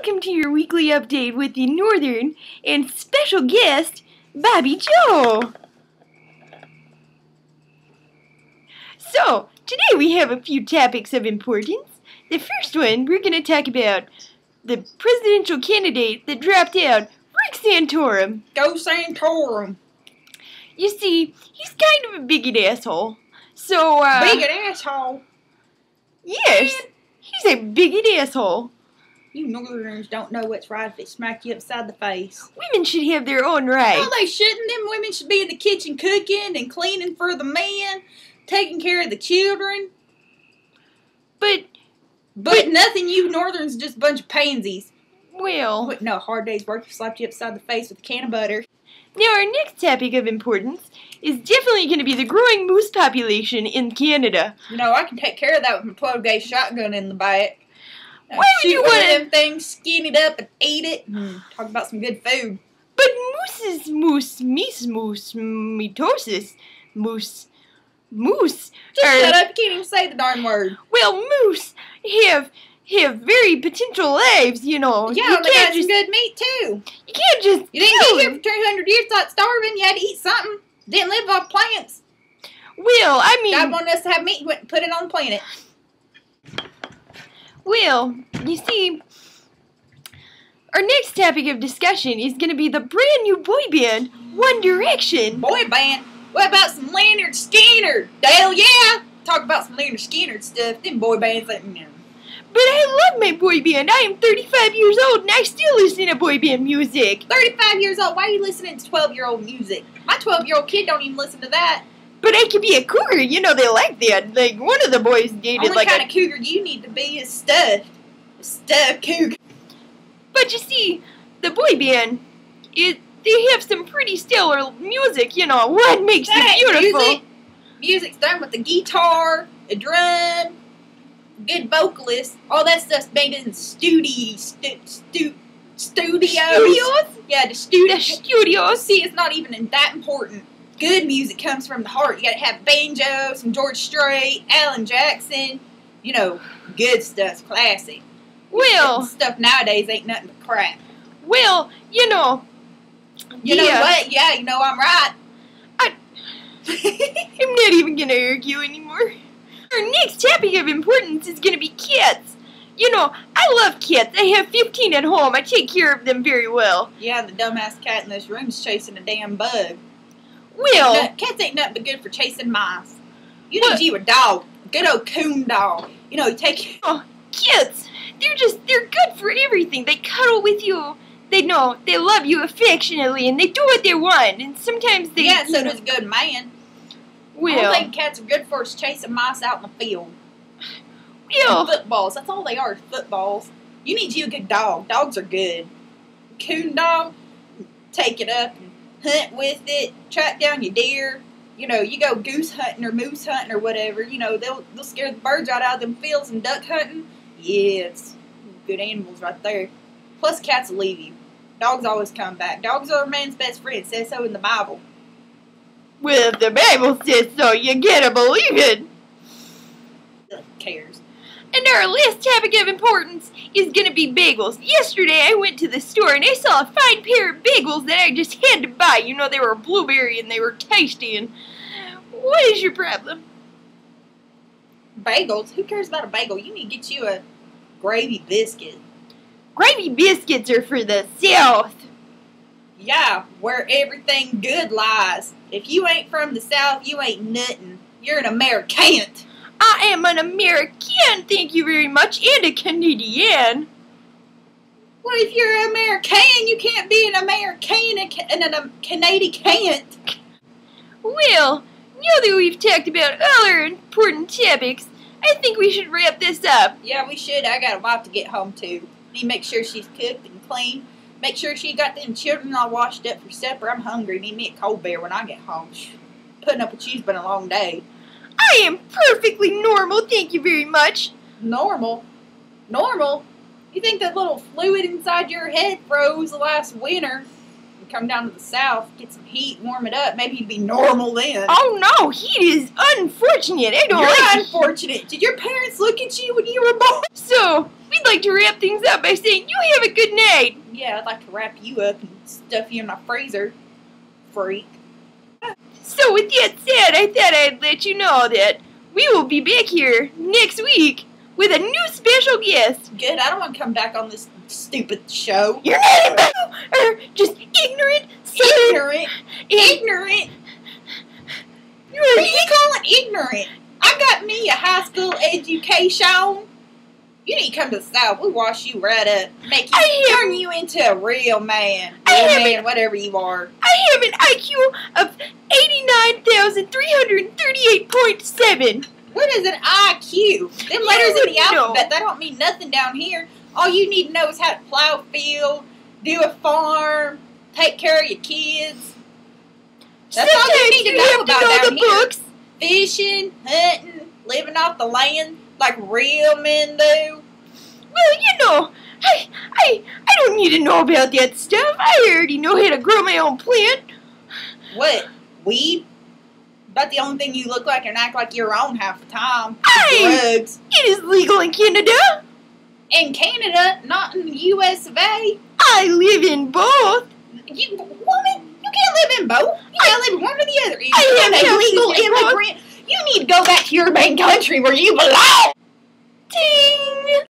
welcome to your weekly update with the Northern and special guest, Bobby Joe. So, today we have a few topics of importance. The first one, we're going to talk about the presidential candidate that dropped out, Rick Santorum. Go Santorum. You see, he's kind of a bigot asshole. So, Bigot asshole. Yes, he's a bigot asshole. You Northerners don't know what's right if they smack you upside the face. Women should have their own rights. No, they shouldn't. Them women should be in the kitchen cooking and cleaning for the men, taking care of the children. But nothing, you Northerners, just a bunch of pansies. Well, But no, hard day's work slapped you upside the face with a can of butter. now our next topic of importance is definitely going to be the growing moose population in Canada. You know, I can take care of that with my 12-gauge shotgun in the back. Why would you Shoot one of wanna- them things, skin it up, and eat it? Talk about some good food. But mitosis, moose. Just shut up, you can't even say the darn word. Well, moose have very potential lives, you know. Yeah, you they got can't some just, good meat too. you can't just You didn't kill get here them. for 200 years like starving. You had to eat something. Didn't live off plants. Well, I mean, God wanted us to have meat and went and put it on the planet. well, you see, our next topic of discussion is going to be the brand new boy band, One Direction. Boy band. What about some Leonard Skinner? Hell yeah. Talk about some Leonard Skinner stuff. Them boy bands like, no. But I love my boy band. I am 35 years old and I still listen to boy band music. 35 years old. Why are you listening to 12-year-old music? My 12-year-old kid don't even listen to that. But I could be a cougar, you know, they like that. Like, one of the boys dated Only like kind a... of cougar you need to be is stuffed. A stuffed cougar. But you see, the boy band, they have some pretty stellar music, you know. What makes That it beautiful? music. Music's done with the guitar, a drum, good vocalist. All that stuff's made in studios. Studios? Yeah, the studio. The studios. See, it's not even that important. Good music comes from the heart. You gotta have banjo, some George Strait, Alan Jackson. You know, good stuff, classic. Well, Stuff nowadays ain't nothing but crap. well, you know. You know what? Yeah, you know I'm right. I'm not even gonna argue anymore. Our next topic of importance is gonna be cats. You know, I love cats. I have 15 at home. I take care of them very well. Yeah, the dumbass cat in this room's chasing a damn bug. Well, Cats ain't nothing but good for chasing mice. You What? need you a dog. A good old coon dog. You know, you take... cats, they're good for everything. They cuddle with you. They love you affectionately, and they do what they want. And sometimes they... Yeah, so does a good man. I Well, don't think cats are good for us chasing mice out in the field. well, Footballs. That's all they are, footballs. You need you a good dog. Dogs are good. Coon dog, take it up and hunt with it, track down your deer. You know, you go goose hunting or moose hunting or whatever. You know, they'll scare the birds right out of them fields and duck hunting. Yeah, it's good animals right there. Plus, cats will leave you. Dogs always come back. Dogs are a man's best friend. It says so in the Bible. well, if the Bible says so, you gotta believe it. Who cares? And our last topic of importance is going to be bagels. Yesterday I went to the store and I saw a fine pair of bagels that I just had to buy. You know, they were blueberry and they were tasty. And what is your problem? Bagels? Who cares about a bagel? You need to get you a gravy biscuit. Gravy biscuits are for the South. Yeah, where everything good lies. If you ain't from the South, you ain't nothing. You're an American. I am an American, thank you very much, and a Canadian. Well, if you're an American, you can't be an American and a Canadian can't. Well, now that we've talked about all our important topics, I think we should wrap this up. Yeah, we should. I got a wife to get home to. Need to make sure she's cooked and clean. Make sure she got them children all washed up for supper. I'm hungry. Need me a cold beer when I get home. Putting up with you's been a long day. I am perfectly normal, thank you very much. Normal? Normal? You think that little fluid inside your head froze last winter? You come down to the South, get some heat, warm it up. Maybe you'd be normal then. Oh no, he is unfortunate. I don't You're like unfortunate. Did your parents look at you when you were born? So, we'd like to wrap things up by saying you have a good night. Yeah, I'd like to wrap you up and stuff you in my freezer, freak. So with that said, I thought I'd let you know that we will be back here next week with a new special guest. Good, I don't want to come back on this stupid show. You're not about or just ignorant. Ignorant. What are you calling ignorant? I got me a high school education. You need to come to the South. We'll wash you right up. Turn you into a real man. Whatever you are. I have an IQ of 89,338.7. What is an IQ? Them letters in the alphabet, that don't mean nothing down here. All you need to know is how to plow a field, do a farm, take care of your kids. That's all you need to know about down here. Books. Fishing, hunting, living off the land like real men do. Well, you know, I don't need to know about that stuff. I already know how to grow my own plant. What? Weed? About the only thing you look like and act like your own half the time. Drugs. It is legal in Canada. In Canada, not in the U.S. of A. I live in both. Woman, you can't live in both. You can't live in one or the other. I am a legal immigrant. You need to go back to your main country where you belong.